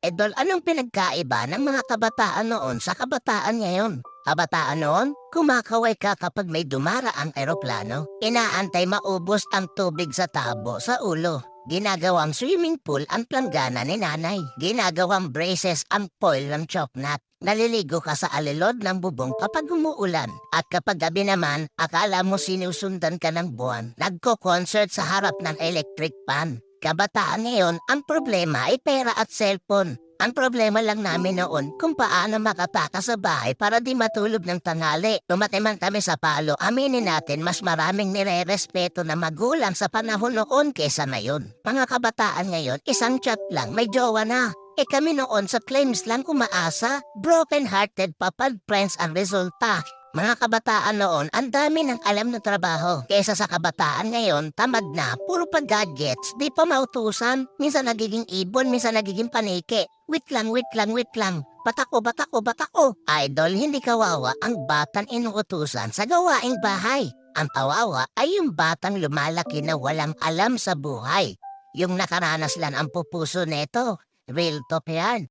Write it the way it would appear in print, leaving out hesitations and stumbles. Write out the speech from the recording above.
Idol, anong pinagkaiba ng mga kabataan noon sa kabataan ngayon? Kabataan noon, kumakaway ka kapag may dumaraang eroplano. Inaantay maubos ang tubig sa tabo sa ulo. Ginagawang swimming pool ang planggana ni nanay. Ginagawang braces ang foil ng choknat. Naliligo ka sa alilod ng bubong kapag umuulan. At kapag gabi naman, akala mo sinusundan ka ng buwan. Nagko-concert sa harap ng electric pan. Kabataan ngayon, ang problema ay pera at cellphone. Ang problema lang namin noon kung paano makatakas sa bahay para di matulog ng tanghali. Tumatiman kami sa palo, aminin natin mas maraming nire-respeto na magulang sa panahon noon kesa ngayon. Mga kabataan ngayon, isang chat lang, may jowa na. Kami noon sa claims lang umaasa, broken-hearted papad friends ang resulta. Mga kabataan noon, ang dami ng alam na trabaho. Kesa sa kabataan ngayon, tamad na, puro pa gadgets, di pa mautusan. Minsan nagiging ibon, minsan nagiging paniki. Wait lang, wait lang, wait lang. Batako, batako, batako. Idol, hindi kawawa ang batang inuutusan sa gawaing bahay. Ang kawawa ay yung batang lumalaki na walang alam sa buhay. Yung nakaranas lang ang pupuso neto. Real talk yan.